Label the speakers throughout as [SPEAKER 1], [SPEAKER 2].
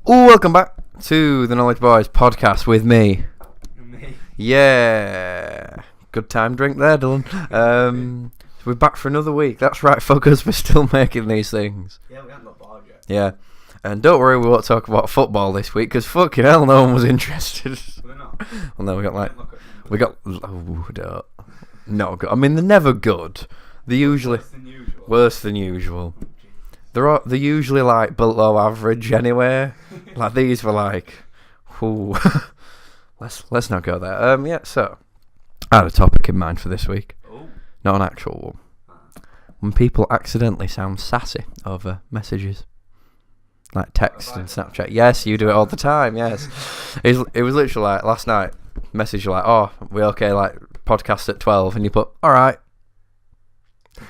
[SPEAKER 1] Welcome back to the Knowledge Boys podcast with me.
[SPEAKER 2] Me.
[SPEAKER 1] Yeah. Good time drink there, Dylan. So we're back for another week. That's right, fuckers. We're still making these things.
[SPEAKER 2] Yeah, we haven't got bored yet.
[SPEAKER 1] Yeah. And don't worry, we won't talk about football this week because fucking hell, no one was interested.
[SPEAKER 2] We're not.
[SPEAKER 1] Well, no, not good. I mean, they're never good. They're usually worse than usual. They're usually like below average anyway. Like these were like, ooh. let's not go there. Yeah. So I had a topic in mind for this week.
[SPEAKER 2] Oh.
[SPEAKER 1] Not an actual one. When people accidentally sound sassy over messages, like text and Snapchat. Yes, you do it all the time. Yes. It was literally like last night. Message you like, oh, we okay? Like podcast at 12, and you put all right.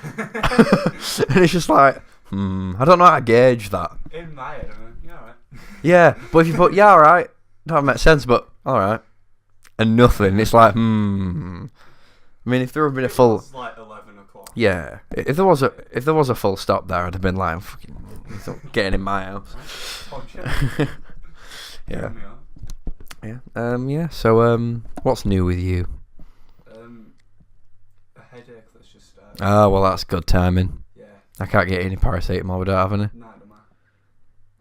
[SPEAKER 1] And it's just like. I don't know how to gauge that.
[SPEAKER 2] In my head, I'm like, yeah, alright.
[SPEAKER 1] Yeah, but if you put, yeah, alright, that makes sense, but alright. And nothing, it's like, I mean, if there had been a full...
[SPEAKER 2] It's like 11 o'clock.
[SPEAKER 1] Yeah, if there was a full stop there, I'd have been like, fucking getting in my house.
[SPEAKER 2] Oh, shit.
[SPEAKER 1] Yeah. Yeah, so, what's new with you?
[SPEAKER 2] A headache that's just started.
[SPEAKER 1] Oh, well, that's good timing.
[SPEAKER 2] Yeah.
[SPEAKER 1] I can't get any paracetamol without having it.
[SPEAKER 2] Neither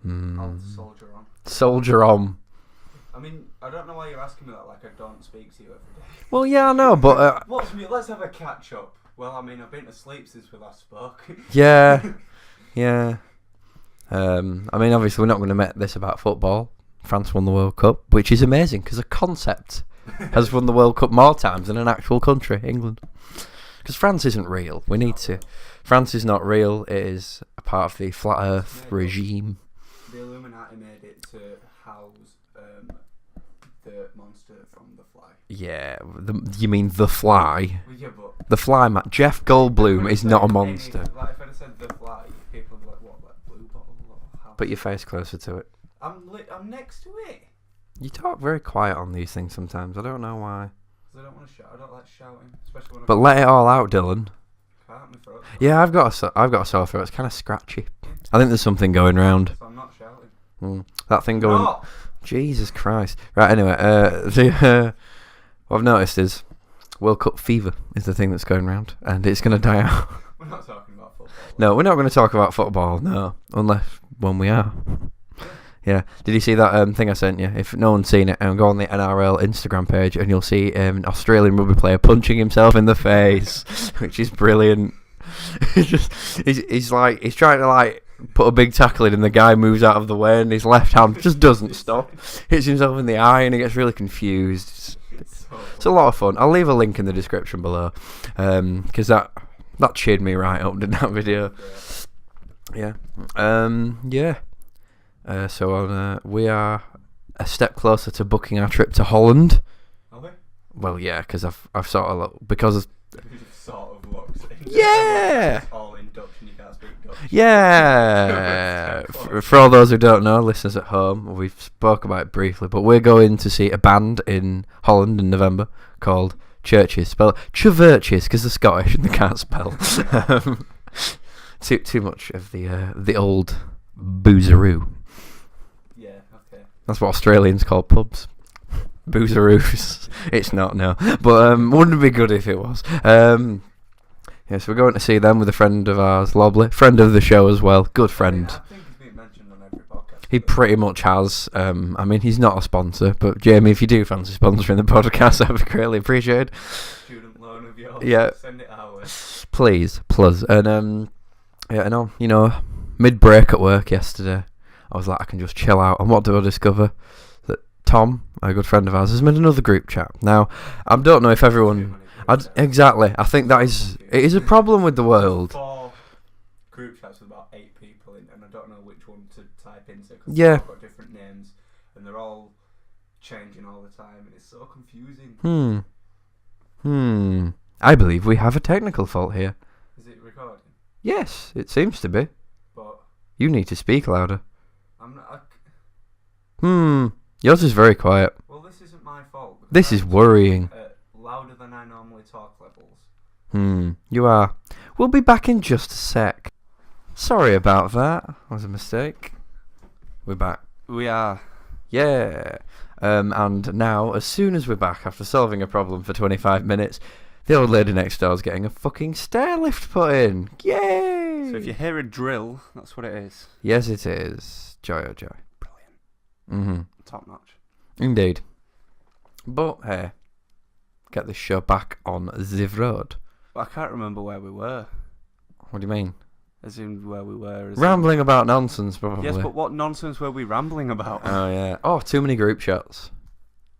[SPEAKER 2] am I. I'll soldier on.
[SPEAKER 1] Soldier on.
[SPEAKER 2] I mean, I don't know why you're asking me that, like I don't speak to you every day.
[SPEAKER 1] Well, yeah, I know, but...
[SPEAKER 2] Let's have a catch-up. Well, I mean, I've been asleep since we last spoke.
[SPEAKER 1] Yeah. Yeah. I mean, obviously, we're not going to make this about football. France won the World Cup, which is amazing, because a concept has won the World Cup more times than an actual country, England. Because France isn't real. We need to... France is not real. It is a part of the flat Earth regime.
[SPEAKER 2] The Illuminati made it to house the monster from The Fly.
[SPEAKER 1] Yeah, you mean The Fly?
[SPEAKER 2] Well, yeah, but
[SPEAKER 1] The Fly, man. Jeff Goldblum is not a monster.
[SPEAKER 2] Like, if I'd have said The Fly, people would be like, what, like Blue Bottle or how?
[SPEAKER 1] Put your face closer to it.
[SPEAKER 2] I'm next to it.
[SPEAKER 1] You talk very quiet on these things sometimes. I don't know why.
[SPEAKER 2] Because I don't want to shout. I don't like shouting, especially when.
[SPEAKER 1] But let it all out, Dylan.
[SPEAKER 2] Can't, my throat.
[SPEAKER 1] Yeah, I've got a sore throat. It's kind of scratchy. I think there's something going round.
[SPEAKER 2] So I'm not shouting.
[SPEAKER 1] That thing going.
[SPEAKER 2] No!
[SPEAKER 1] Jesus Christ! Right. Anyway, what I've noticed is World Cup fever is the thing that's going round, and it's going to die out.
[SPEAKER 2] We're not talking about football.
[SPEAKER 1] No, we're not going to talk about football. No, unless when we are. Yeah. Did you see that thing I sent you? If no one's seen it, go on the NRL Instagram page and you'll see an Australian rugby player punching himself in the face, which is brilliant. He's trying to like put a big tackle in, and the guy moves out of the way, and his left hand just doesn't stop. Hits himself in the eye, and he gets really confused. It's a lot of fun. I'll leave a link in the description below, because that cheered me right up, didn't that video? Yeah. Yeah. So we are a step closer to booking our trip to Holland.
[SPEAKER 2] Are we?
[SPEAKER 1] Well, yeah, because I've sort of because of
[SPEAKER 2] sort of looks.
[SPEAKER 1] Yeah.
[SPEAKER 2] All in Dutch and you can't speak Dutch.
[SPEAKER 1] Yeah. For all those who don't know, listeners at home, we've spoke about it briefly, but we're going to see a band in Holland in November called Churches. Spell Churches because they're Scottish and they can't spell. Too much of the old boozeroo.
[SPEAKER 2] Yeah, okay.
[SPEAKER 1] That's what Australians call pubs. Boozeroos. It's not, no. But wouldn't it be good if it was? Yes, we're going to see them with a friend of ours, Lobley. Friend of the show as well. Good friend.
[SPEAKER 2] I think he's been mentioned on every podcast.
[SPEAKER 1] He pretty much has. I mean, he's not a sponsor, but Jamie, if you do fancy sponsoring the podcast, that would be greatly appreciated.
[SPEAKER 2] Student loan of yours.
[SPEAKER 1] Yeah.
[SPEAKER 2] Send it our way.
[SPEAKER 1] Please. And, yeah, I know, mid-break at work yesterday, I was like, I can just chill out. And what do I discover? That Tom, a good friend of ours, has made another group chat. Now, I don't know if everyone... Exactly. I think it is a problem with the world.
[SPEAKER 2] 4 group chats with about 8 people in, and I don't know which one to type into because
[SPEAKER 1] Yeah.
[SPEAKER 2] they've all got different names, and they're all changing all the time, and it's so confusing.
[SPEAKER 1] I believe we have a technical fault here.
[SPEAKER 2] Is it recording?
[SPEAKER 1] Yes, it seems to be.
[SPEAKER 2] But
[SPEAKER 1] You need to speak louder.
[SPEAKER 2] I'm not.
[SPEAKER 1] Yours is very quiet.
[SPEAKER 2] Well, this isn't my fault.
[SPEAKER 1] This is worrying.
[SPEAKER 2] Louder than I normally talk levels.
[SPEAKER 1] You are. We'll be back in just a sec. Sorry about that. That was a mistake. We're back.
[SPEAKER 2] We are.
[SPEAKER 1] Yeah. And now, as soon as we're back after solving a problem for 25 minutes, the old lady next door is getting a fucking stair lift put in. Yay!
[SPEAKER 2] So if you hear a drill, that's what it is.
[SPEAKER 1] Yes, it is. Joy, oh joy.
[SPEAKER 2] Brilliant. Top notch.
[SPEAKER 1] Indeed. But, hey, get this show back on the road.
[SPEAKER 2] I can't remember where we were.
[SPEAKER 1] What do you mean?
[SPEAKER 2] As in where we were.
[SPEAKER 1] Rambling about nonsense, probably.
[SPEAKER 2] Yes, but what nonsense were we rambling about?
[SPEAKER 1] Oh, yeah. Oh, too many group chats.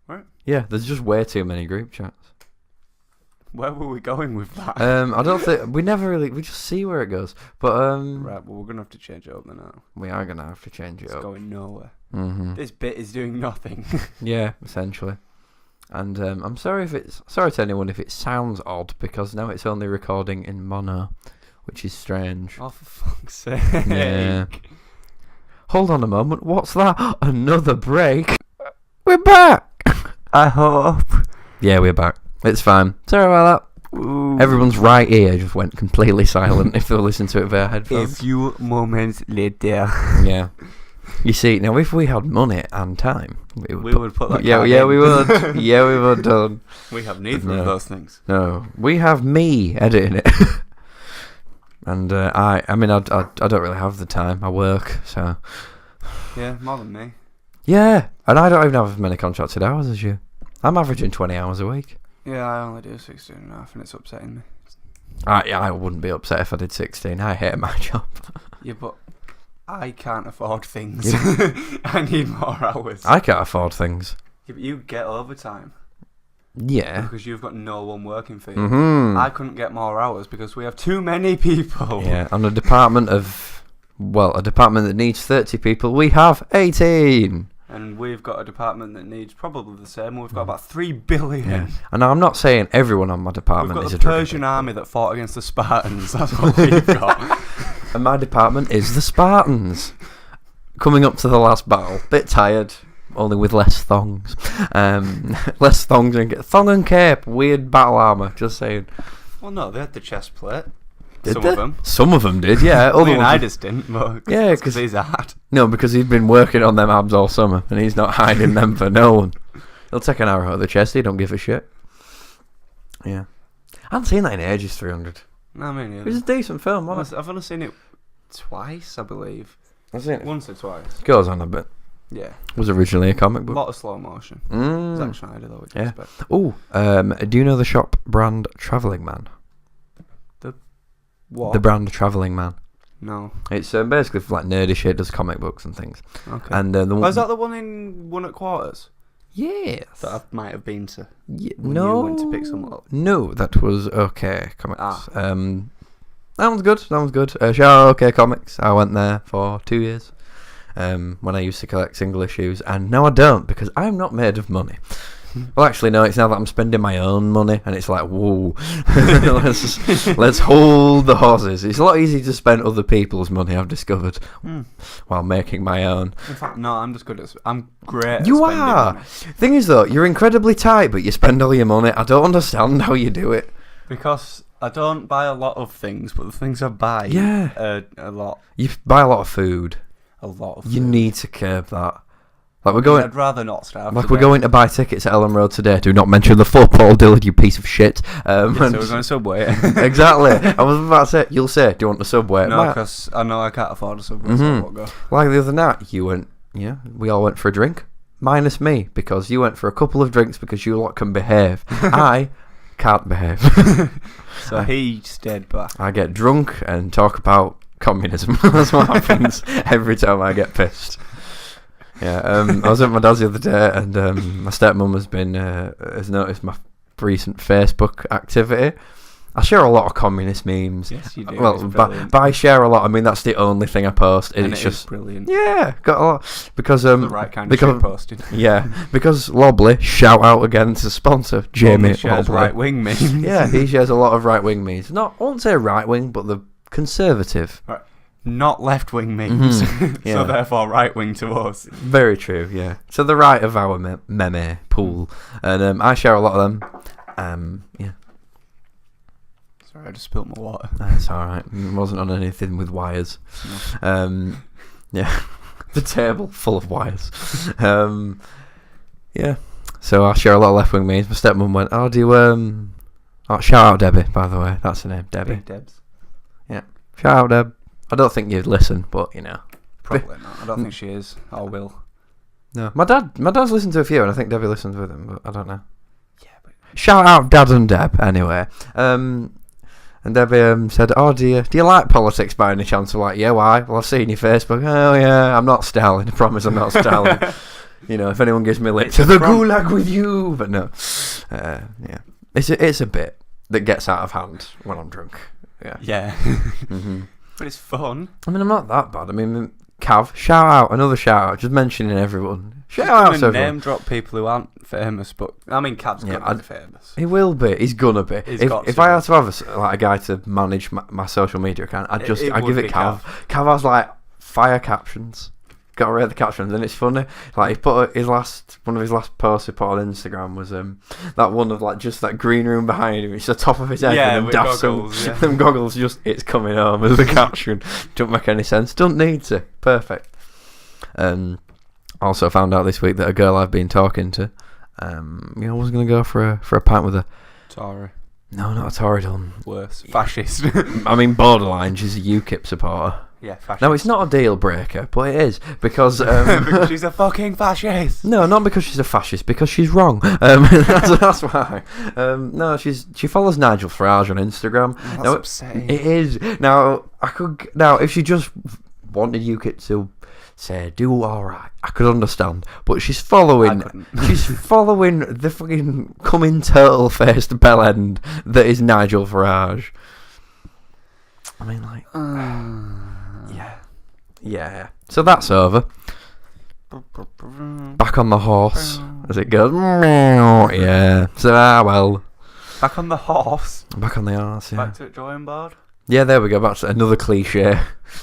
[SPEAKER 2] Right.
[SPEAKER 1] Yeah, there's just way too many group chats.
[SPEAKER 2] Where were we going with that?
[SPEAKER 1] I don't think... We never really... We just see where it goes. But,
[SPEAKER 2] Right, well, we're going to have to change it up now.
[SPEAKER 1] We are going to have to change it
[SPEAKER 2] It's
[SPEAKER 1] up.
[SPEAKER 2] going nowhere.
[SPEAKER 1] Mm-hmm.
[SPEAKER 2] This bit is doing nothing.
[SPEAKER 1] Yeah, essentially. And I'm sorry to anyone if it sounds odd, because now it's only recording in mono, which is strange.
[SPEAKER 2] Oh, for fuck's sake.
[SPEAKER 1] Yeah. Hold on a moment, what's that? Another break? We're back!
[SPEAKER 2] I hope.
[SPEAKER 1] Yeah, we're back. It's fine. Sorry about that.
[SPEAKER 2] Ooh.
[SPEAKER 1] Everyone's right ear just went completely silent if they listen to it via
[SPEAKER 2] A
[SPEAKER 1] headphones.
[SPEAKER 2] few moments later.
[SPEAKER 1] Yeah. You see, now if we had money and time, we
[SPEAKER 2] would put that
[SPEAKER 1] Yeah,
[SPEAKER 2] card
[SPEAKER 1] yeah,
[SPEAKER 2] in.
[SPEAKER 1] we would. Yeah, we would. Done.
[SPEAKER 2] We have neither
[SPEAKER 1] No.
[SPEAKER 2] of those things.
[SPEAKER 1] No, we have me editing it, and I mean, I don't really have the time. I work, so
[SPEAKER 2] Yeah, more than me.
[SPEAKER 1] yeah, and I don't even have as many contracted hours as you. I'm averaging 20 hours a week.
[SPEAKER 2] Yeah, I only do 16 and a half, and it's upsetting me.
[SPEAKER 1] I wouldn't be upset if I did 16. I hate my job.
[SPEAKER 2] Yeah, but I can't afford things. I need more hours.
[SPEAKER 1] I can't afford things.
[SPEAKER 2] Yeah, but you get overtime
[SPEAKER 1] Yeah.
[SPEAKER 2] because you've got no one working for you.
[SPEAKER 1] Mm-hmm.
[SPEAKER 2] I couldn't get more hours because we have too many people.
[SPEAKER 1] Yeah, on a department that needs 30 people, we have 18.
[SPEAKER 2] And we've got a department that needs probably the same. We've got about 3 billion.
[SPEAKER 1] Yeah. And I'm not saying everyone on my
[SPEAKER 2] We've
[SPEAKER 1] department
[SPEAKER 2] got
[SPEAKER 1] is
[SPEAKER 2] the
[SPEAKER 1] a drug
[SPEAKER 2] Persian
[SPEAKER 1] addict,
[SPEAKER 2] army that fought against the Spartans. That's what we've got.
[SPEAKER 1] and my department is the Spartans. Coming up to the last battle, bit tired, only with less thongs. Less thongs and thong and cape, weird battle armor. Just saying.
[SPEAKER 2] Well, no, they had the chest plate.
[SPEAKER 1] Did
[SPEAKER 2] Some
[SPEAKER 1] they?
[SPEAKER 2] of them.
[SPEAKER 1] Some of them did, yeah. Other ones.
[SPEAKER 2] Leonidas didn't, but
[SPEAKER 1] Yeah,
[SPEAKER 2] because he's hard.
[SPEAKER 1] No, because he's been working on them abs all summer, and he's not hiding them for no one. He'll take an arrow out of the chest. He don't give a shit. Yeah, I haven't seen that in ages. 300.
[SPEAKER 2] No, I mean,
[SPEAKER 1] It was a decent film, wasn't
[SPEAKER 2] I've only seen it twice, I believe.
[SPEAKER 1] it? I've seen it.
[SPEAKER 2] Once or twice.
[SPEAKER 1] Goes on a bit.
[SPEAKER 2] Yeah.
[SPEAKER 1] It was originally a comic
[SPEAKER 2] A
[SPEAKER 1] book.
[SPEAKER 2] lot of slow motion. Zack
[SPEAKER 1] Mm.
[SPEAKER 2] Snyder, though, would you
[SPEAKER 1] Yeah.
[SPEAKER 2] expect.
[SPEAKER 1] Oh, do you know the shop brand Travelling Man?
[SPEAKER 2] What?
[SPEAKER 1] The brand Travelling Man.
[SPEAKER 2] No.
[SPEAKER 1] It's basically for like nerdy shit, does comic books and things.
[SPEAKER 2] Okay.
[SPEAKER 1] And the one.
[SPEAKER 2] Oh, is that the one at Quarters?
[SPEAKER 1] Yes.
[SPEAKER 2] That I might have been to.
[SPEAKER 1] Yeah,
[SPEAKER 2] when
[SPEAKER 1] no.
[SPEAKER 2] you went to pick some up.
[SPEAKER 1] No, that was OK Comics.
[SPEAKER 2] Ah.
[SPEAKER 1] That one's good. Shout out OK Comics. I went there for 2 years. When I used to collect single issues, and now I don't because I'm not made of money. Well, actually, no. It's now that I'm spending my own money, and it's like, whoa, let's hold the horses. It's a lot easier to spend other people's money. I've discovered while making my own.
[SPEAKER 2] In fact, no, I'm just good at. I'm great.
[SPEAKER 1] You
[SPEAKER 2] at spending
[SPEAKER 1] are.
[SPEAKER 2] money.
[SPEAKER 1] Thing is, though, you're incredibly tight, but you spend all your money. I don't understand how you do it.
[SPEAKER 2] Because I don't buy a lot of things, but the things I buy,
[SPEAKER 1] Yeah.
[SPEAKER 2] a lot.
[SPEAKER 1] You buy a lot of food.
[SPEAKER 2] A lot of.
[SPEAKER 1] You
[SPEAKER 2] food.
[SPEAKER 1] need to curb that. Like we're going.
[SPEAKER 2] I'd rather not starve.
[SPEAKER 1] Like
[SPEAKER 2] to
[SPEAKER 1] we're
[SPEAKER 2] death.
[SPEAKER 1] going to buy tickets at Ellen Road today. Do not mention the football, Dylan, you piece of shit.
[SPEAKER 2] Yeah, so we're going Subway.
[SPEAKER 1] Exactly. I was about to say. You'll say, do you want the Subway?
[SPEAKER 2] No,
[SPEAKER 1] Like-
[SPEAKER 2] because I know I can't afford a Subway, so I won't go.
[SPEAKER 1] Like the other night, you went. Yeah, we all went for a drink, minus me because you went for a couple of drinks because you lot can behave. I can't behave.
[SPEAKER 2] So he stayed back.
[SPEAKER 1] I get drunk and talk about communism. That's what happens every time I get pissed. Yeah, I was at my dad's the other day, and my stepmom has noticed my recent Facebook activity. I share a lot of communist memes.
[SPEAKER 2] Yes, you do.
[SPEAKER 1] Well,
[SPEAKER 2] It's
[SPEAKER 1] by
[SPEAKER 2] brilliant.
[SPEAKER 1] I share a lot, I mean that's the only thing I post.
[SPEAKER 2] And
[SPEAKER 1] It's
[SPEAKER 2] it is
[SPEAKER 1] just
[SPEAKER 2] brilliant.
[SPEAKER 1] yeah, got a lot because
[SPEAKER 2] The right kind of
[SPEAKER 1] because
[SPEAKER 2] shit posted.
[SPEAKER 1] yeah, because Lobley, shout out again to sponsor Jamie
[SPEAKER 2] Only shares
[SPEAKER 1] Lobley.
[SPEAKER 2] right wing memes.
[SPEAKER 1] Yeah, he shares a lot of right wing memes. Not I won't say right wing, but the conservative.
[SPEAKER 2] Not left wing memes.
[SPEAKER 1] Yeah.
[SPEAKER 2] So therefore right wing to us.
[SPEAKER 1] Very true, yeah. So the right of our meme pool, and I share a lot of them. Yeah,
[SPEAKER 2] Sorry, I just spilt my water.
[SPEAKER 1] that's all right. It wasn't on anything with wires.
[SPEAKER 2] No.
[SPEAKER 1] Yeah. The table full of wires. Yeah. So I share a lot of left-wing memes. My stepmom went, "Oh, do you Oh, shout out Debbie, by the way. That's her name, Debbie.
[SPEAKER 2] Big Debs.
[SPEAKER 1] Yeah. Shout out Deb. I don't think you'd listen, but you know.
[SPEAKER 2] Probably not. I don't think she is. Or will.
[SPEAKER 1] No. My dad's listened to a few, and I think Debbie listens with him, but I don't know. Yeah. But shout out Dad and Deb, anyway. And Debbie said, "Oh, do you like politics by any chance?" I'm like, "Yeah, why?" "Well, I've seen your Facebook." "Oh, yeah, I'm not Stalin. I promise I'm not Stalin." You know, if anyone gives me lit to the gulag with you, but no. Yeah. It's a bit that gets out of hand when I'm drunk. Yeah.
[SPEAKER 2] Yeah. But it's fun.
[SPEAKER 1] I mean, I'm not that bad. I mean, Cav, shout out, another shout out, just mentioning everyone. Shout out to everyone.
[SPEAKER 2] Name drop people who aren't famous, but I mean, Cav's gonna be famous.
[SPEAKER 1] He will be. He's gonna be. If I had to have a guy to manage my social media account, I'd give it Cav. Cav has like fire captions. Got to read the captions, and it's funny. Like he put one of his last posts he put on Instagram was that one of like just that green room behind him. It's the top of his head and them goggles. Them goggles. Just it's coming home as the caption. Don't make any sense. Don't need to. Perfect. Also found out this week that a girl I've been talking to, was going to go for a pint with her.
[SPEAKER 2] Tory.
[SPEAKER 1] No, not a Tory. Done
[SPEAKER 2] worse. Fascist.
[SPEAKER 1] I mean, borderline. She's a UKIP supporter.
[SPEAKER 2] Yeah, fascist.
[SPEAKER 1] No, it's not a deal breaker, but it is because
[SPEAKER 2] because she's a fucking fascist.
[SPEAKER 1] No, not because she's a fascist, because she's wrong. That's why. No, she follows Nigel Farage on Instagram.
[SPEAKER 2] That's upsetting.
[SPEAKER 1] It is. Now if she just wanted UKIP to say do all right, I could understand. But she's following the fucking coming turtle-faced bellend that is Nigel Farage. I mean, like. Yeah. So that's over. Back on the horse as it goes. Yeah. So well.
[SPEAKER 2] Back on the horse.
[SPEAKER 1] Back on the horse. Yeah.
[SPEAKER 2] Back to the drawing board.
[SPEAKER 1] Yeah, there we go. Back to another cliche.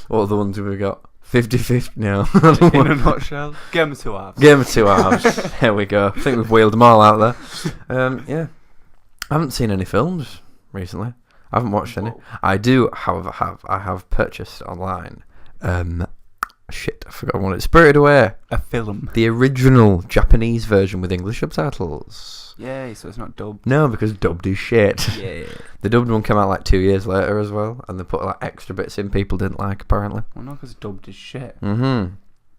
[SPEAKER 1] What are the ones have we got? 50-50 now.
[SPEAKER 2] In a nutshell. Game of two halves.
[SPEAKER 1] Game of two halves. There we go. I think we've wheeled them all out there. Yeah. I haven't seen any films recently. I haven't watched any. I do, however, have purchased online. Shit, I forgot what it's. Spirited Away.
[SPEAKER 2] A film.
[SPEAKER 1] The original Japanese version with English subtitles.
[SPEAKER 2] Yay, so it's not dubbed.
[SPEAKER 1] No, because dubbed is shit.
[SPEAKER 2] Yeah.
[SPEAKER 1] The dubbed one came out like 2 years later as well, and they put like extra bits in people didn't like apparently.
[SPEAKER 2] Well, no, because dubbed is shit.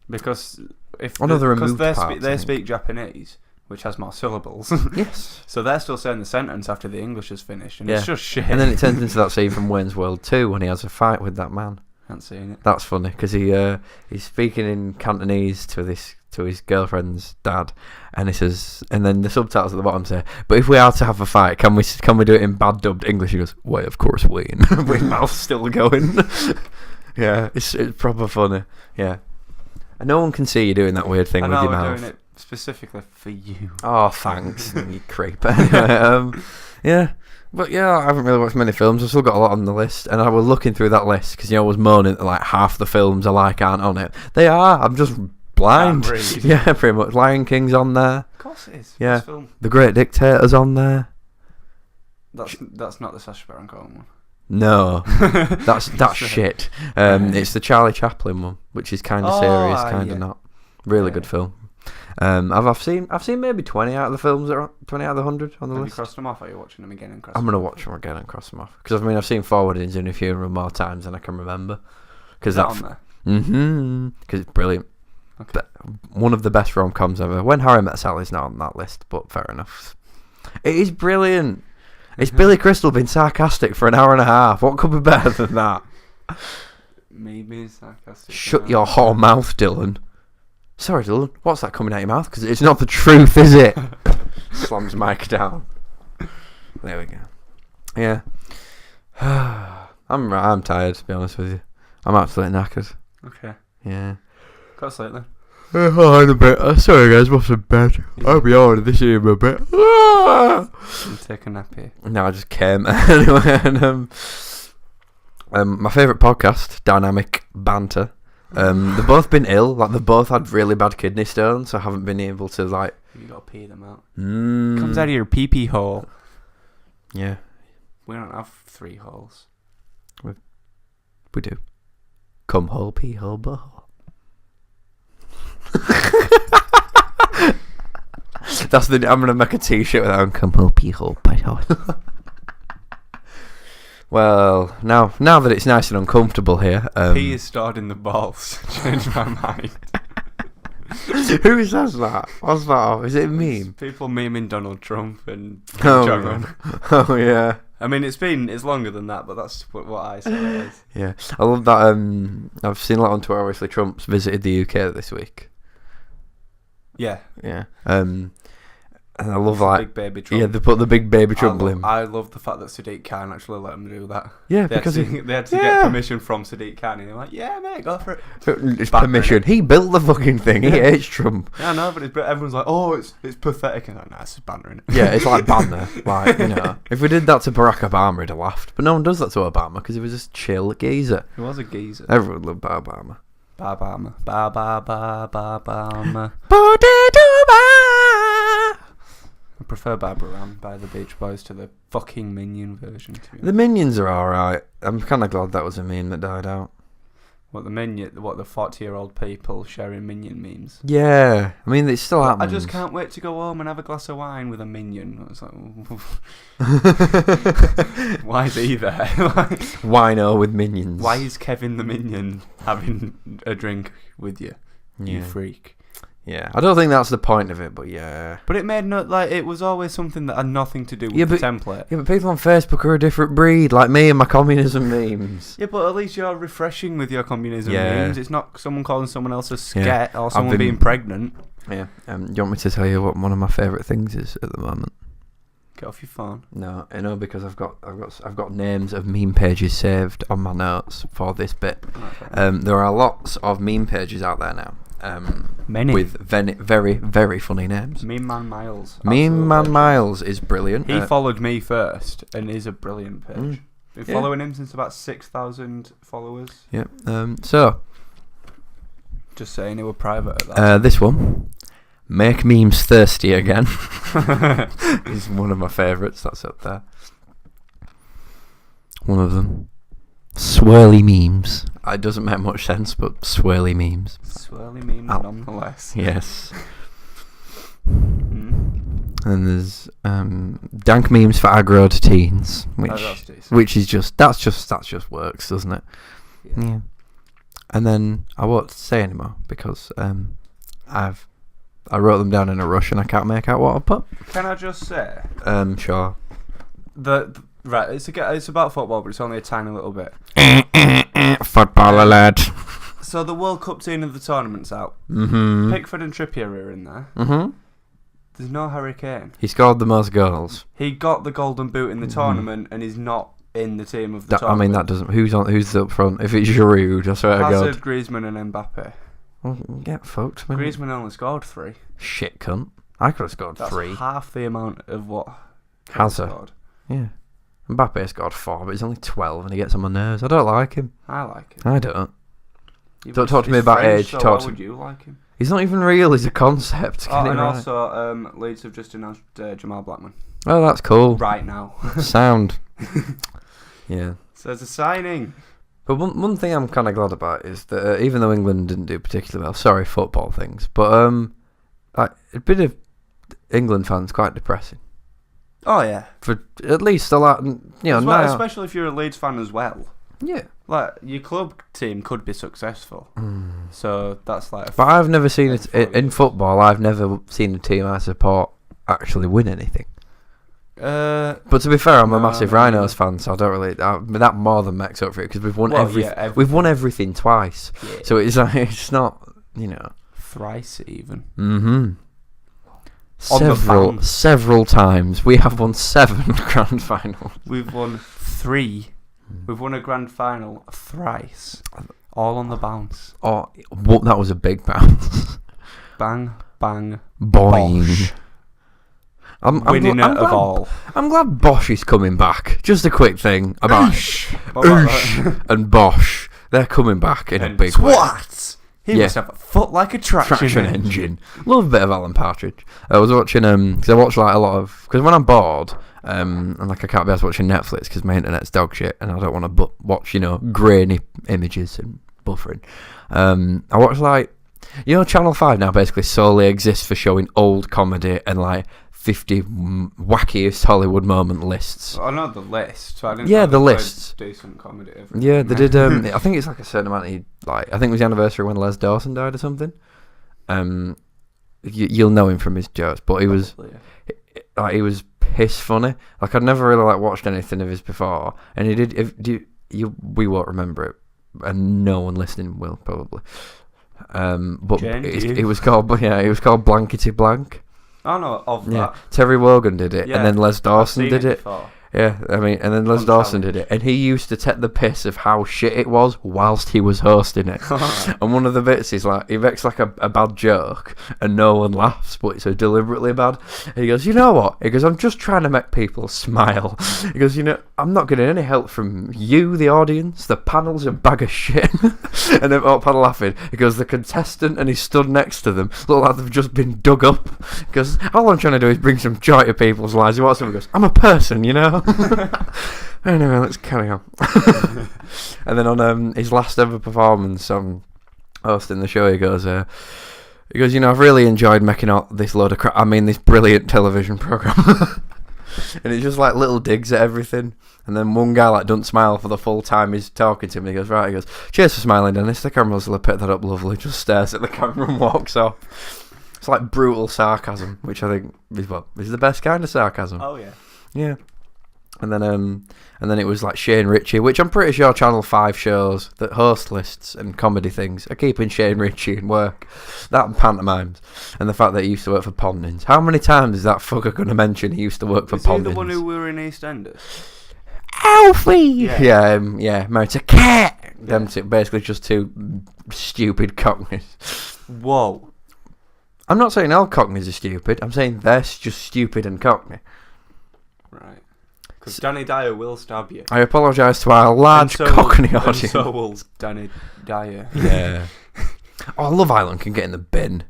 [SPEAKER 1] Because
[SPEAKER 2] they speak Japanese, which has more syllables.
[SPEAKER 1] Yes.
[SPEAKER 2] So they're still saying the sentence after the English is finished, and it's just shit.
[SPEAKER 1] And then it turns into that scene from Wayne's World 2 when he has a fight with that man.
[SPEAKER 2] Haven't seen it.
[SPEAKER 1] That's funny because he's speaking in Cantonese to his girlfriend's dad, and he says, and then the subtitles at the bottom say, "But if we are to have a fight, can we do it in bad dubbed English?" He goes, "Why, of course, Wayne." With mouth still going. Yeah, it's proper funny. Yeah, and no one can see you doing that weird thing with your mouth.
[SPEAKER 2] Doing it specifically for you.
[SPEAKER 1] Oh, thanks, you creep. Anyway, yeah. But yeah, I haven't really watched many films. I've still got a lot on the list, and I was looking through that list because I was moaning that like half the films I like aren't on it. They are. I'm just blind. Yeah, pretty much. Lion King's on there.
[SPEAKER 2] Of course it is.
[SPEAKER 1] Yeah. Film. The Great Dictator's on there.
[SPEAKER 2] That's not the Sacha Baron Cohen one.
[SPEAKER 1] No, that's shit. It's the Charlie Chaplin one, which is kind of serious, kind of not. Really good film. I've seen maybe 20 out of the films that are 20 out of the 100 on the list.
[SPEAKER 2] Have you crossed them off, or are you watching them again and cross
[SPEAKER 1] I'm going to watch them again and cross them off. Because I've seen Forwardings in a Funeral more times than I can remember.
[SPEAKER 2] Is that on there?
[SPEAKER 1] Because it's brilliant. Okay. But one of the best rom-coms ever. When Harry Met Sally's not on that list, but fair enough. It is brilliant. It's Billy Crystal being sarcastic for an hour and a half. What could be better than that?
[SPEAKER 2] Me being sarcastic.
[SPEAKER 1] Shut your whole mouth, Dylan. Sorry, Dylan. What's that coming out your mouth? Because it's not the truth, is it? Slams mic down. There we go. Yeah. I'm tired, to be honest with you. I'm absolutely knackered.
[SPEAKER 2] Okay.
[SPEAKER 1] Yeah.
[SPEAKER 2] Go to sleep then.
[SPEAKER 1] In a bit. Sorry, guys. What's in bed? Yeah. I'll be on this in a bit.
[SPEAKER 2] Take a nap here.
[SPEAKER 1] No, I just came. Anyway, and, my favourite podcast, Dynamic Banter. They've both been ill. Like they've both had really bad kidney stones, so I haven't been able to like.
[SPEAKER 2] You gotta pee them out. Comes out of your pee hole.
[SPEAKER 1] Yeah.
[SPEAKER 2] We don't have 3 holes.
[SPEAKER 1] We do. Cum hole, pee hole, butthole. I'm gonna make a T-shirt with that and come up you hope I don't. Well, now that it's nice and uncomfortable here,
[SPEAKER 2] He is starting the balls. Change my mind.
[SPEAKER 1] Who says that? What's that? Is it a meme?
[SPEAKER 2] People memeing Donald Trump and
[SPEAKER 1] Oh,
[SPEAKER 2] Jong-un.
[SPEAKER 1] Oh yeah.
[SPEAKER 2] I mean, it's longer than that, but that's what I say it is.
[SPEAKER 1] Yeah, I love that. I've seen a lot on Twitter. Obviously, Trump's visited the UK this week.
[SPEAKER 2] Yeah.
[SPEAKER 1] Yeah. And I love that.
[SPEAKER 2] Big baby Trump.
[SPEAKER 1] Yeah, they put the big baby Trump blimp.
[SPEAKER 2] I love the fact that Sadiq Khan actually let him do that.
[SPEAKER 1] Yeah,
[SPEAKER 2] they
[SPEAKER 1] because
[SPEAKER 2] had to get permission from Sadiq Khan, and they're like, "Yeah, mate, go for it."
[SPEAKER 1] It's permission. He built the fucking thing. He hates Trump.
[SPEAKER 2] Yeah, I know, but everyone's like, "Oh, it's pathetic." And I'm like, "Nah, it's just bantering it."
[SPEAKER 1] Yeah, it's like banter. Like, you know, if we did that to Barack Obama, he'd have laughed. But no one does that to Obama because he was just chill geezer.
[SPEAKER 2] He was a geezer.
[SPEAKER 1] Everyone loved Obama.
[SPEAKER 2] Obama. I prefer Barbara by the Beach Boys to the fucking Minion version.
[SPEAKER 1] The Minions are alright. I'm kind of glad that was a meme that died out.
[SPEAKER 2] What the 40-year-old people sharing Minion memes?
[SPEAKER 1] Yeah, I mean it's still happening.
[SPEAKER 2] I just can't wait to go home and have a glass of wine with a Minion. I was like, why is he there?
[SPEAKER 1] Wino with Minions.
[SPEAKER 2] Why is Kevin the Minion having a drink with you?
[SPEAKER 1] Yeah.
[SPEAKER 2] You freak.
[SPEAKER 1] Yeah, I don't think that's the point of it, but yeah.
[SPEAKER 2] But it made it was always something that had nothing to do with the template.
[SPEAKER 1] Yeah, but people on Facebook are a different breed, like me and my communism memes.
[SPEAKER 2] Yeah, but at least you're refreshing with your communism memes. It's not someone calling someone else a sket or someone being pregnant.
[SPEAKER 1] Yeah. Do you want me to tell you what one of my favourite things is at the moment?
[SPEAKER 2] Get off your phone.
[SPEAKER 1] No, I know because I've got names of meme pages saved on my notes for this bit. Okay. There are lots of meme pages out there now.
[SPEAKER 2] Many
[SPEAKER 1] with very, very funny names.
[SPEAKER 2] Meme Man Miles.
[SPEAKER 1] Meme Man Miles is brilliant.
[SPEAKER 2] He followed me first and is a brilliant page. Been following him since about 6,000 followers.
[SPEAKER 1] Yeah. So
[SPEAKER 2] just saying, they were private at that.
[SPEAKER 1] This one, Make Memes Thirsty Again, is one of my favourites. That's up there. One of them. Swirly memes. It doesn't make much sense, but swirly memes.
[SPEAKER 2] Swirly memes, nonetheless.
[SPEAKER 1] Yes. And there's dank memes for aggroed teens, which is just works, doesn't it? Yeah. And then I won't say anymore because I wrote them down in a rush and I can't make out what I put.
[SPEAKER 2] Can I just say?
[SPEAKER 1] Sure.
[SPEAKER 2] Right, it's about football, but it's only a tiny little bit.
[SPEAKER 1] Footballer lad.
[SPEAKER 2] So the World Cup team of the tournament's out.
[SPEAKER 1] Mm-hmm.
[SPEAKER 2] Pickford and Trippier are in there.
[SPEAKER 1] Mm-hmm.
[SPEAKER 2] There's no Harry Kane.
[SPEAKER 1] He scored the most goals.
[SPEAKER 2] He got the golden boot in the tournament and is not in the team of the tournament.
[SPEAKER 1] I mean, that doesn't... Who's up front? If it's Giroud, I swear to God.
[SPEAKER 2] Hazard, Griezmann and Mbappe.
[SPEAKER 1] Well, get fucked, man.
[SPEAKER 2] Griezmann only scored 3.
[SPEAKER 1] Shit cunt. I could have scored 3.
[SPEAKER 2] That's half the amount of what
[SPEAKER 1] Hazard scored. Yeah. Mbappe scored 4, but he's only 12 and he gets on my nerves. I don't like him.
[SPEAKER 2] I like him.
[SPEAKER 1] I don't. Don't talk to me about age.
[SPEAKER 2] So why would you like him?
[SPEAKER 1] He's not even real. He's a concept.
[SPEAKER 2] Also, Leeds have just announced Jamal Blackman.
[SPEAKER 1] Oh, that's cool.
[SPEAKER 2] Right now.
[SPEAKER 1] Sound. Yeah.
[SPEAKER 2] So it's a signing.
[SPEAKER 1] But one thing I'm kind of glad about is that even though England didn't do particularly well, sorry, football things, but a bit of England fans quite depressing.
[SPEAKER 2] Oh yeah.
[SPEAKER 1] For at least a lot,
[SPEAKER 2] especially if you're a Leeds fan as well.
[SPEAKER 1] Yeah.
[SPEAKER 2] Like your club team could be successful, so that's like.
[SPEAKER 1] But I've never seen it in football. I've never seen a team I support actually win anything. But to be fair, I'm a massive Rhinos fan, so I don't really. That more than makes up for it because we've won everything. We've won everything twice, so it's like it's not
[SPEAKER 2] thrice even.
[SPEAKER 1] Mm-hmm. Several times we have won 7 grand finals.
[SPEAKER 2] We've won 3. We've won a grand final thrice, all on the bounce.
[SPEAKER 1] Oh, that was a big bounce.
[SPEAKER 2] Bang, bang,
[SPEAKER 1] boing.
[SPEAKER 2] Bosh.
[SPEAKER 1] I'm
[SPEAKER 2] all.
[SPEAKER 1] I'm glad Bosch is coming back. Just a quick thing about Oosh and Bosch. They're coming back in a big way.
[SPEAKER 2] What? He must have a foot like a traction
[SPEAKER 1] engine. Love a bit of Alan Partridge. I was watching because I watch like a lot of because when I'm bored and like I can't be asked watching Netflix because my internet's dog shit and I don't want to watch grainy images and buffering. I watch like You know, Channel 5 now basically solely exists for showing old comedy and like 50 wackiest Hollywood moment lists.
[SPEAKER 2] I know the list. So I didn't
[SPEAKER 1] Yeah,
[SPEAKER 2] know
[SPEAKER 1] the
[SPEAKER 2] they
[SPEAKER 1] lists.
[SPEAKER 2] played decent comedy.
[SPEAKER 1] Yeah, they did. I think it's like a certain amount. I think it was the anniversary when Les Dawson died or something. You'll know him from his jokes, but he was piss funny. Like I'd never really like watched anything of his before, and he did. We won't remember it, and no one listening will probably. But it was called Blankety Blank.
[SPEAKER 2] I know of that.
[SPEAKER 1] Terry Wogan did it, and then Les Dawson did it.
[SPEAKER 2] Before.
[SPEAKER 1] Yeah, I mean, and then Les Dawson did it, and he used to take the piss of how shit it was whilst he was hosting it. And one of the bits is like, he makes like a bad joke, and no one laughs, but it's so deliberately bad. And he goes, you know what? He goes, I'm just trying to make people smile. He goes, you know, I'm not getting any help from you, the audience. The panel's a bag of shit. And then all panel laughing. He goes, the contestant and he stood next to them look like they've just been dug up. Because all I'm trying to do is bring some joy to people's lives. He walks up and goes, I'm a person, you know. Anyway, let's carry on. And then on his last ever performance, hosting the show, he goes, you know, I've really enjoyed making out this load of crap. I mean, this brilliant television program. And it's just like little digs at everything. And then one guy like doesn't smile for the full time he's talking to him. And he goes, right, he goes, cheers for smiling, Dennis. The camera's will pick that up lovely. Just stares at the camera and walks off. It's like brutal sarcasm, which I think is the best kind of sarcasm.
[SPEAKER 2] Oh yeah.
[SPEAKER 1] Yeah. And then it was like Shane Ritchie, which I'm pretty sure Channel 5 shows that host lists and comedy things are keeping Shane Ritchie in work. That and pantomimes. And the fact that he used to work for Pondins. How many times is that fucker going to mention he used to work for Pondins?
[SPEAKER 2] Is he the one who were in EastEnders?
[SPEAKER 1] Alfie! Yeah, married to Cat! Them two, basically just two stupid cockneys.
[SPEAKER 2] Whoa.
[SPEAKER 1] I'm not saying all cockneys are stupid. I'm saying they're just stupid and cockney.
[SPEAKER 2] Right. Because Danny Dyer will stab you.
[SPEAKER 1] I apologise to our large cockney audience.
[SPEAKER 2] And so will Danny Dyer.
[SPEAKER 1] Yeah. Oh, Love Island can get in the bin.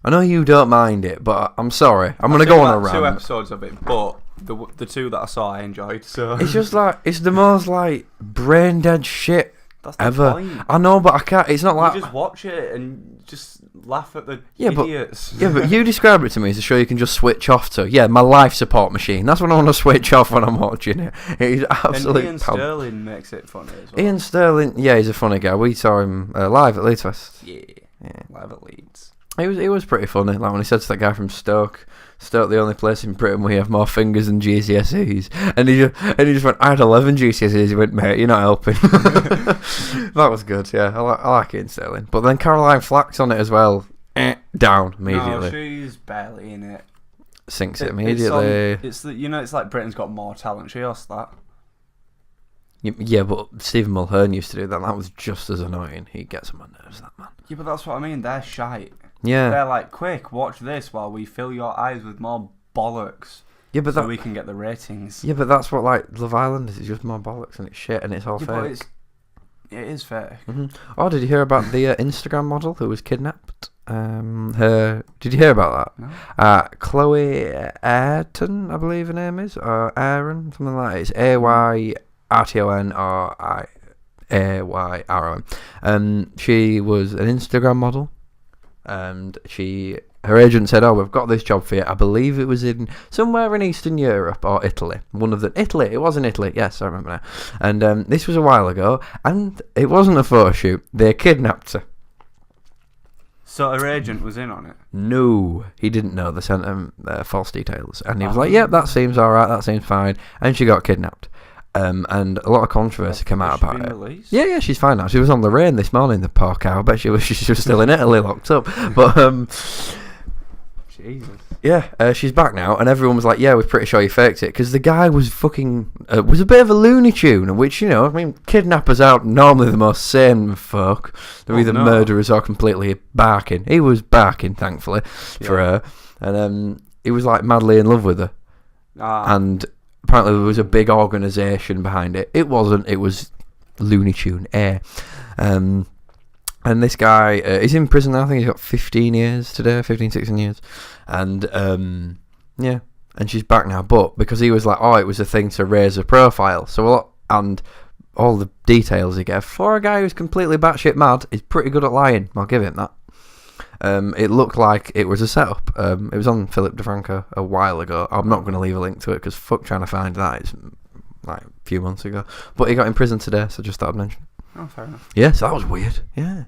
[SPEAKER 1] I know you don't mind it, but I'm sorry. I'm going to go on a rant.
[SPEAKER 2] 2 episodes of it, but the 2 that I saw I enjoyed. So
[SPEAKER 1] it's just like, it's the most like brain dead shit
[SPEAKER 2] that's the
[SPEAKER 1] ever.
[SPEAKER 2] point.
[SPEAKER 1] I know, but I can't. It's not like
[SPEAKER 2] you just watch it and just laugh at the
[SPEAKER 1] idiots.
[SPEAKER 2] But
[SPEAKER 1] you describe it to me as a show you can just switch off to. Yeah, my life support machine. That's what I want to switch off when I'm watching it. It's absolutely.
[SPEAKER 2] And Ian Sterling makes it funny as well.
[SPEAKER 1] Ian Sterling, yeah, he's a funny guy. We saw him live at Leeds Fest.
[SPEAKER 2] Yeah, live at Leeds.
[SPEAKER 1] It was pretty funny. Like when he said to that guy from Stoke, the only place in Britain where you have more fingers than GCSEs, and he just went, I had 11 GCSEs. He went, mate, you're not helping. That was good. Yeah, I like Ian Sterling. But then Caroline Flack's on it as well. Down immediately.
[SPEAKER 2] No, she's barely in it.
[SPEAKER 1] Sinks it immediately.
[SPEAKER 2] It's like Britain's Got More Talent. She hosts that.
[SPEAKER 1] Yeah, but Stephen Mulhern used to do that. That was just as annoying. He gets on my nerves, that man.
[SPEAKER 2] Yeah, but that's what I mean. They're shite.
[SPEAKER 1] Yeah.
[SPEAKER 2] They're like, quick, watch this while we fill your eyes with more bollocks.
[SPEAKER 1] Yeah, but
[SPEAKER 2] so we can get the ratings.
[SPEAKER 1] Yeah, but that's what like Love Island is. It's just more bollocks and it's shit and it's all fake.
[SPEAKER 2] But it is fake.
[SPEAKER 1] Mm-hmm. Oh, did you hear about the Instagram model who was kidnapped? Did you hear about that?
[SPEAKER 2] No.
[SPEAKER 1] Chloe Ayrton, I believe her name is, or Aaron, something like that. It's AYRTON or AYRON. She was an Instagram model, and her agent said, "Oh, we've got this job for you." I believe it was in somewhere in Eastern Europe or Italy. Italy. It was in Italy. Yes, I remember now. And this was a while ago, and it wasn't a photo shoot. They kidnapped her.
[SPEAKER 2] So her agent was in on it?
[SPEAKER 1] No, he didn't know. They sent him false details. And he was like, yep, that seems alright, that seems fine. And she got kidnapped. And a lot of controversy came out about it.
[SPEAKER 2] Released?
[SPEAKER 1] Yeah, she's fine now. She was on the rain this morning, the poor cow. I bet she was still in Italy locked up. But,
[SPEAKER 2] Jesus.
[SPEAKER 1] Yeah, she's back now, and everyone was like, yeah, we're pretty sure you faked it, because the guy was was a bit of a Looney Tune, which, you know, I mean, kidnappers aren't normally the most sane folk. They're either murderers or completely barking. He was barking, thankfully, for her, and he was, like, madly in love with her. And apparently there was a big organisation behind it. It wasn't, it was Looney Tune Air. And this guy is in prison now. I think he's got 15 years today, 15, 16 years. And, yeah, and she's back now. But because he was like, oh, it was a thing to raise her profile. And all the details he gave, for a guy who's completely batshit mad, is pretty good at lying. I'll give him that. It looked like it was a setup. It was on Philip DeFranco a while ago. I'm not going to leave a link to it because fuck trying to find that. It's like a few months ago. But he got in prison today, so just thought I'd mention it.
[SPEAKER 2] Oh, fair enough.
[SPEAKER 1] Yeah, so that was weird. Yeah.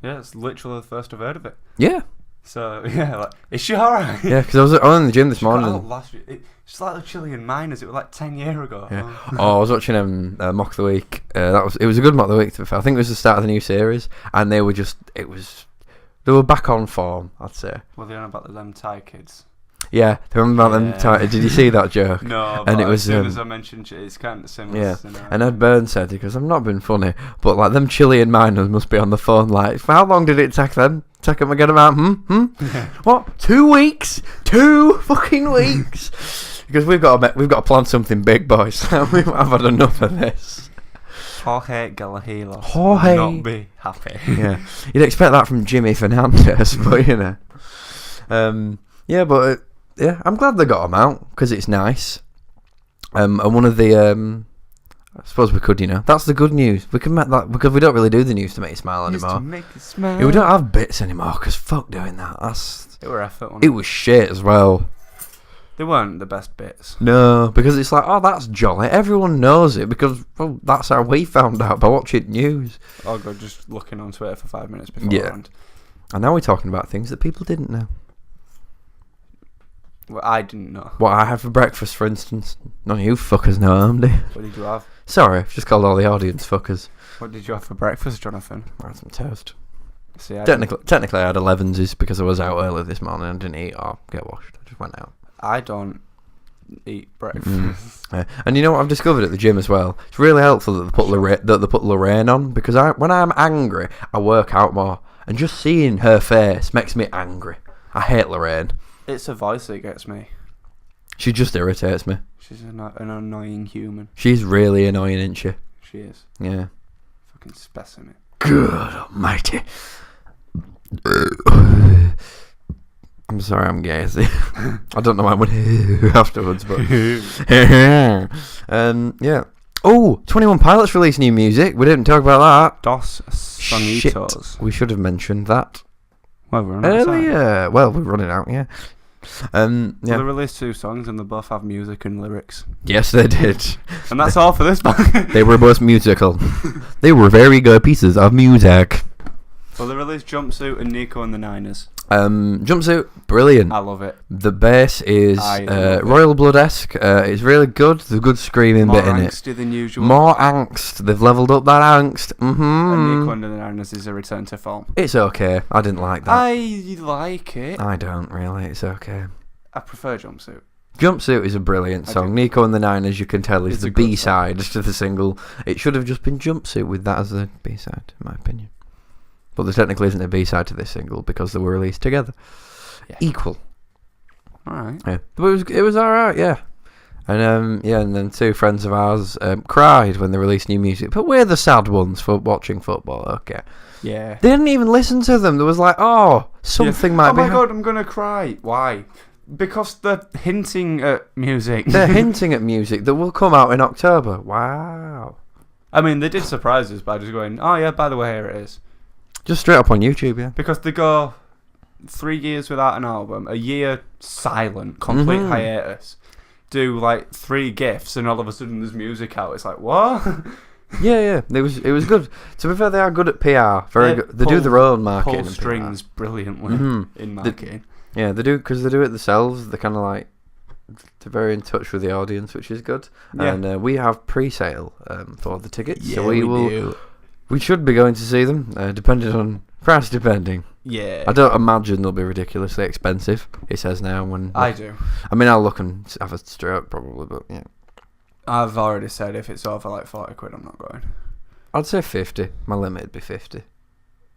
[SPEAKER 2] Yeah, it's literally the first I've heard of it.
[SPEAKER 1] Yeah.
[SPEAKER 2] So, yeah, like, is she alright?
[SPEAKER 1] Yeah, because I was in the gym this morning.
[SPEAKER 2] Last week. It's like the Chilean miners. It was like 10 years ago.
[SPEAKER 1] Yeah. I was watching Mock of the Week. It was a good Mock of the Week, to be fair. I think it was the start of the new series, and they were back on form, I'd say.
[SPEAKER 2] Well, they're on about them Thai kids.
[SPEAKER 1] Yeah, they remember about them. Did you see that joke?
[SPEAKER 2] No,
[SPEAKER 1] and
[SPEAKER 2] but
[SPEAKER 1] it was,
[SPEAKER 2] as soon as I mentioned it, it's kind of similar.
[SPEAKER 1] Yeah, and Ed Burns said, because I've not been funny, but like them Chilean miners must be on the phone like, for how long did it take them to get them out? What? 2 weeks? 2 fucking weeks? Because we've got to plan something big, boys. I've had enough of this.
[SPEAKER 2] Jorge Galahilo.
[SPEAKER 1] Jorge.
[SPEAKER 2] Not be happy.
[SPEAKER 1] Yeah, you'd expect that from Jimmy Fernandez, but you know. Yeah, but yeah, I'm glad they got him out because it's nice. And one of the, I suppose we could, that's the good news. We can make that because we don't really do the news to make you smile anymore.
[SPEAKER 2] To make you smile.
[SPEAKER 1] Yeah, we don't have bits anymore because fuck doing that.
[SPEAKER 2] It were effort.
[SPEAKER 1] It was shit as well.
[SPEAKER 2] They weren't the best bits.
[SPEAKER 1] No, because it's like, oh, that's jolly. Everyone knows it because that's how we found out by watching news.
[SPEAKER 2] I'll go just looking on Twitter for 5 minutes beforehand.
[SPEAKER 1] Yeah. And now we're talking about things that people didn't know.
[SPEAKER 2] Well, I didn't know.
[SPEAKER 1] What I had for breakfast, for instance. None of you fuckers know, do you?
[SPEAKER 2] What did you have?
[SPEAKER 1] Sorry, I've just called all the audience fuckers.
[SPEAKER 2] What did you have for breakfast, Jonathan?
[SPEAKER 1] I had some toast.
[SPEAKER 2] See,
[SPEAKER 1] Technically, I had 11s because I was out early this morning and didn't eat or get washed. I just went out.
[SPEAKER 2] I don't eat breakfast.
[SPEAKER 1] Yeah. And you know what I've discovered at the gym as well? It's really helpful that they put Lorraine on because when I'm angry, I work out more. And just seeing her face makes me angry. I hate Lorraine.
[SPEAKER 2] It's her voice that gets me.
[SPEAKER 1] She just irritates me.
[SPEAKER 2] She's an annoying human.
[SPEAKER 1] She's really annoying, isn't she?
[SPEAKER 2] She is.
[SPEAKER 1] Yeah.
[SPEAKER 2] Fucking specimen.
[SPEAKER 1] Good almighty. I'm sorry, I'm gazy. I don't know why I went afterwards, but yeah. Oh, 21 Pilots released new music. We didn't talk about that.
[SPEAKER 2] Dos Sonitos.
[SPEAKER 1] Shit. We should have mentioned that.
[SPEAKER 2] Well, we're running out.
[SPEAKER 1] Earlier. Well, we're running out, yeah. Yeah.
[SPEAKER 2] Well, they released 2 songs and they both have music and lyrics.
[SPEAKER 1] Yes, they did.
[SPEAKER 2] And that's all for this one.
[SPEAKER 1] They were both musical. They were very good pieces of music.
[SPEAKER 2] Well, they released Jumpsuit and Nico and the Niners.
[SPEAKER 1] Jumpsuit, brilliant.
[SPEAKER 2] I love it.
[SPEAKER 1] The bass is Royal Blood-esque. It's really good. There's a good screaming bit in it.
[SPEAKER 2] More angsty than usual.
[SPEAKER 1] More angst. They've levelled up that angst.
[SPEAKER 2] And Nico and the Niners is a return to form.
[SPEAKER 1] It's okay. I didn't like that.
[SPEAKER 2] I like it.
[SPEAKER 1] I don't really. It's okay.
[SPEAKER 2] I prefer Jumpsuit.
[SPEAKER 1] Jumpsuit is a brilliant song. Nico and the Niners, you can tell, is the B-side to the single. It should have just been Jumpsuit with that as the B-side, in my opinion. But there technically isn't a B-side to this single because they were released together. Yeah. Equal.
[SPEAKER 2] Alright.
[SPEAKER 1] Yeah. But it was alright, yeah. And and then 2 friends of ours cried when they released new music. But we're the sad ones for watching football, okay.
[SPEAKER 2] Yeah.
[SPEAKER 1] They didn't even listen to them. There was like, something might be...
[SPEAKER 2] Oh my god, I'm gonna cry. Why? Because they're hinting at music.
[SPEAKER 1] They're hinting at music that will come out in October. Wow.
[SPEAKER 2] I mean, they did surprise us by just going, oh yeah, by the way, here it is.
[SPEAKER 1] Just straight up on YouTube, yeah.
[SPEAKER 2] Because they go 3 years without an album, a year silent, complete hiatus, do like 3 GIFs, and all of a sudden there's music out. It's like, what?
[SPEAKER 1] Yeah. It was good. To be fair, they are good at PR. Very good. They do their own marketing.
[SPEAKER 2] Pull strings brilliantly in marketing.
[SPEAKER 1] They do, because they do it themselves. They're kind of like, they're very in touch with the audience, which is good. Yeah. And we have pre-sale for the tickets.
[SPEAKER 2] Yeah,
[SPEAKER 1] so we should be going to see them, depending on price, depending.
[SPEAKER 2] Yeah.
[SPEAKER 1] I don't imagine they'll be ridiculously expensive, it says now.
[SPEAKER 2] I do.
[SPEAKER 1] I mean, I'll look and have a stroke probably, but yeah.
[SPEAKER 2] I've already said if it's over like 40 quid, I'm not going.
[SPEAKER 1] I'd say 50. My limit would be 50.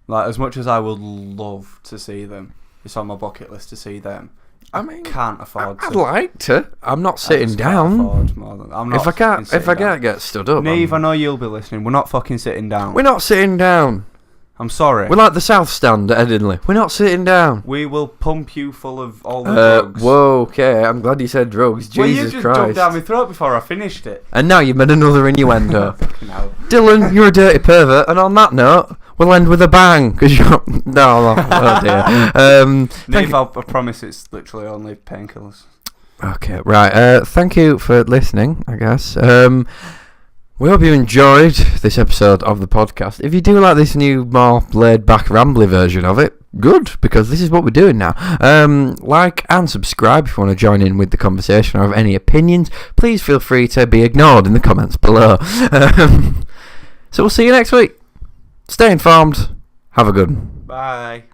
[SPEAKER 2] Like, as much as I would love to see them, it's on my bucket list to see them.
[SPEAKER 1] I mean,
[SPEAKER 2] can't afford
[SPEAKER 1] I'd like to. I'm not sitting down.
[SPEAKER 2] I'm not
[SPEAKER 1] if I can't get stood up.
[SPEAKER 2] Neve, I know you'll be listening. We're not fucking sitting down.
[SPEAKER 1] We're not sitting down.
[SPEAKER 2] I'm sorry.
[SPEAKER 1] We're like the South Stand at Headingley. We're not sitting down.
[SPEAKER 2] We will pump you full of all the drugs.
[SPEAKER 1] Whoa, okay. I'm glad you said drugs.
[SPEAKER 2] Well,
[SPEAKER 1] Jesus
[SPEAKER 2] you just
[SPEAKER 1] Christ.
[SPEAKER 2] jumped down my throat before I finished it.
[SPEAKER 1] And now you've made another innuendo.
[SPEAKER 2] No.
[SPEAKER 1] Dylan, you're a dirty pervert. And on that note, we'll end with a bang. Because you're... No, oh dear.
[SPEAKER 2] Neve, I promise it's literally only painkillers.
[SPEAKER 1] Okay, right. Thank you for listening, I guess. We hope you enjoyed this episode of the podcast. If you do like this new, more laid-back, rambly version of it, good, because this is what we're doing now. Like and subscribe if you want to join in with the conversation or have any opinions. Please feel free to be ignored in the comments below. So we'll see you next week. Stay informed. Have a good one.
[SPEAKER 2] Bye.